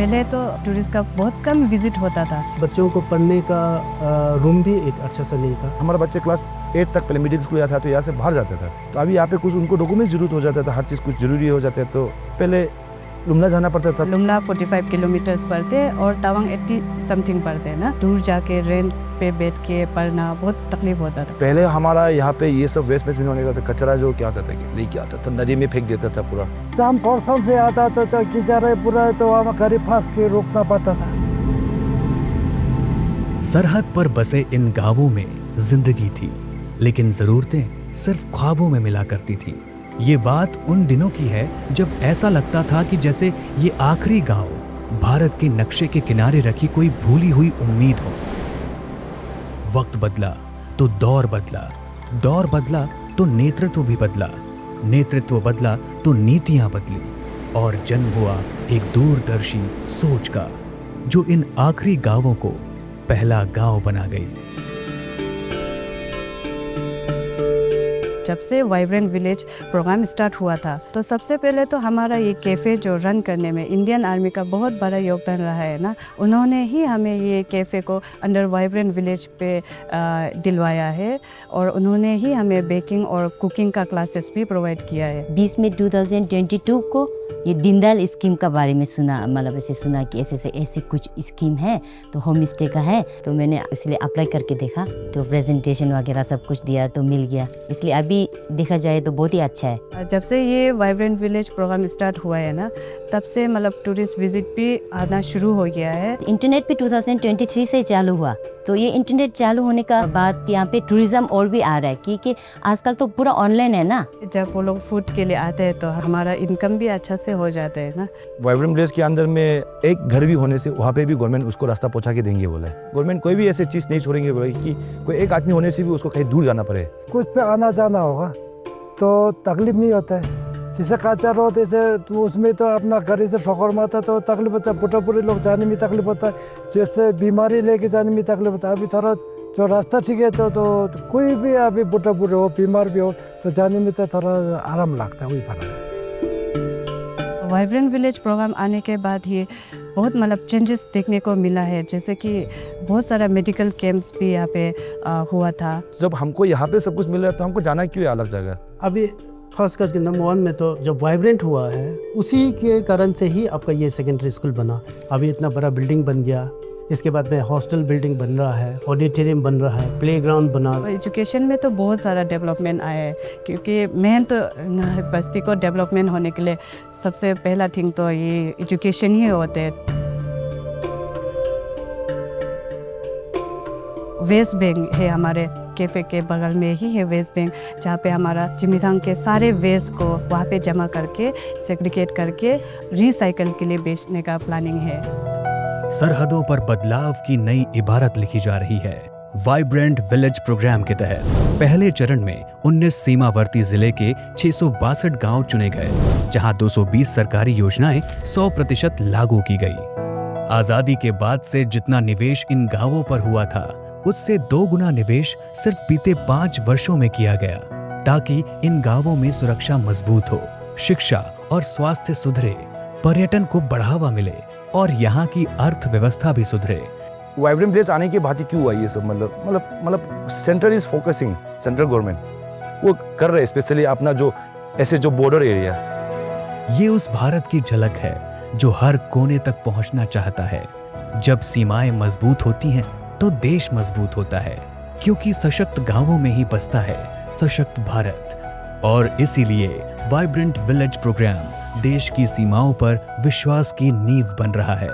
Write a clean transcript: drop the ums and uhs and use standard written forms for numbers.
पहले तो टूरिस्ट का बहुत कम विजिट होता था। बच्चों को पढ़ने का रूम भी एक अच्छा सा नहीं था। हमारा बच्चे क्लास 8 तक पहले मिडिल स्कूल जाता था तो यहाँ से बाहर जाता था, तो अभी यहाँ पे कुछ उनको डॉक्यूमेंट्स जरूरत हो जाता था, हर चीज़ कुछ जरूरी हो जाता है, तो पहले लुमला जाना पड़ता था। लुमला 45 किलोमीटर्स पड़ते और तवांग 80 समथिंग पड़ते हैं ना। दूर जाके रेंट पे बैठ के पढ़ना बहुत तकलीफ होता था। पहले हमारा यहाँ पे ये सब वेस्ट मैनेजमेंट होने का था, कचरा जो क्या आता था कि लेके आता था, नदी में फेंक देता था पूरा। शाम परसों से आता था तो कीचड़ पूरा, तो वहाँ गाड़ी फंस के रोकना पड़ता था। सरहद पर बसे इन गांवों में जिंदगी थी, लेकिन जरूरतें सिर्फ ख्वाबों में मिला करती थी। ये बात उन दिनों की है जब ऐसा लगता था कि जैसे ये आखिरी गांव भारत के नक्शे के किनारे रखी कोई भूली हुई उम्मीद हो। वक्त बदला तो दौर बदला, दौर बदला तो नेतृत्व भी बदला, नेतृत्व बदला तो नीतियां बदली, और जन्म हुआ एक दूरदर्शी सोच का, जो इन आखिरी गांवों को पहला गांव बना गई। जब से वाइब्रेंट विलेज प्रोग्राम स्टार्ट हुआ था तो सबसे पहले तो हमारा ये कैफ़े जो रन करने में इंडियन आर्मी का बहुत बड़ा योगदान रहा है ना। उन्होंने ही हमें ये कैफ़े को अंडर वाइब्रेंट विलेज पे दिलवाया है, और उन्होंने ही हमें बेकिंग और कुकिंग का क्लासेस भी प्रोवाइड किया है। 20 में 2022 को ये दीनदयाल स्कीम का बारे में सुना, मतलब ऐसे सुना कि ऐसे कुछ स्कीम है, तो होम स्टे का है, तो मैंने इसलिए अप्लाई करके देखा, तो प्रेजेंटेशन वगैरह सब कुछ दिया तो मिल गया। इसलिए अभी देखा जाए तो बहुत ही अच्छा है। जब से ये वाइब्रेंट विलेज प्रोग्राम स्टार्ट हुआ है ना, तब से मतलब टूरिस्ट विजिट भी आना शुरू हो गया है। इंटरनेट भी 2023 से चालू हुआ, तो ये इंटरनेट चालू होने का बाद यहाँ पे टूरिज्म और भी आ रहा है, क्योंकि आजकल तो पूरा ऑनलाइन है ना। जब वो लोग फूड के लिए आते हैं तो हमारा इनकम भी अच्छा से हो जाता है ना। वाइब्रेंट विलेज के अंदर में एक घर भी होने से वहाँ पे भी गवर्नमेंट उसको रास्ता पहुँचा के देंगे बोला है। गवर्नमेंट कोई भी ऐसी चीज़ नहीं छोड़ेंगे बोला कि कोई एक आदमी होने से भी उसको कहीं दूर जाना पड़े। कुछ पे आना जाना होगा तो तकलीफ नहीं होता है। जैसे काचा रोड ऐसे तो उसमें तो अपना घर से ठोकर मारता तो तकलीफ होता है, बुढ़े लोग जाने में तकलीफ होता है, जैसे बीमारी लेके जाने में तकलीफ होता है। अभी थोड़ा जो रास्ता ठीक है तो कोई भी अभी बुढ़े हो बीमार भी हो तो जाने में तो थोड़ा आराम लगता है, वही फर्क है। वाइब्रेंट विलेज प्रोग्राम आने के बाद ही बहुत मतलब चेंजेस देखने को मिला है, जैसे कि बहुत सारा मेडिकल कैंप्स भी यहाँ पे हुआ था। जब हमको यहाँ पे सब कुछ मिल रहा है तो हमको जाना क्यों है अलग जगह। अभी खास करके नंबर 1 में तो जब वाइब्रेंट हुआ है उसी के कारण से ही आपका ये सेकेंडरी स्कूल बना। अभी इतना बड़ा बिल्डिंग बन गया, इसके बाद में हॉस्टल बिल्डिंग बन रहा है, ऑडिटोरियम बन रहा है, प्लेग्राउंड बना। एजुकेशन में तो बहुत सारा डेवलपमेंट आया है, क्योंकि मेन तो बस्ती को डेवलपमेंट होने के लिए सबसे पहला थिंग तो ये एजुकेशन ही होते हैं। वेस्ट बैंक है हमारे कैफ़े के बगल में ही है वेस्ट बैंक, जहाँ पे हमारा जिमीथांग के सारे वेस्ट को वहाँ पे जमा करके सेग्रीगेट करके रिसाइकल के लिए बेचने का प्लानिंग है। सरहदों पर बदलाव की नई इबारत लिखी जा रही है। वाइब्रेंट विलेज प्रोग्राम के तहत पहले चरण में 19 सीमावर्ती जिले के 662 गांव चुने गए, जहां 220 सरकारी योजनाएं 100% लागू की गई। आजादी के बाद से जितना निवेश इन गांवों पर हुआ था, उससे 2 गुना निवेश सिर्फ बीते 5 वर्षों में किया गया, ताकि इन गांवों में सुरक्षा मजबूत हो, शिक्षा और स्वास्थ्य सुधरे, पर्यटन को बढ़ावा मिले और यहाँ की अर्थव्यवस्था भी सुधरे। वाइब्रेंट विलेज आने के बाद ही क्यों हुआ ये सब, मतलब centre is focusing, central government वो कर रहे, स्पेशली अपना जो ऐसे जो बॉर्डर एरिया। ये उस भारत की झलक है जो हर कोने तक पहुंचना चाहता है। जब सीमाएं मजबूत होती हैं तो देश मजबूत होता है, क्योंकि सशक्त गांवों में ही बसता है सशक्त भारत। और इसीलिए वाइब्रेंट विलेज प्रोग्राम देश की सीमाओं पर विश्वास की नींव बन रहा है।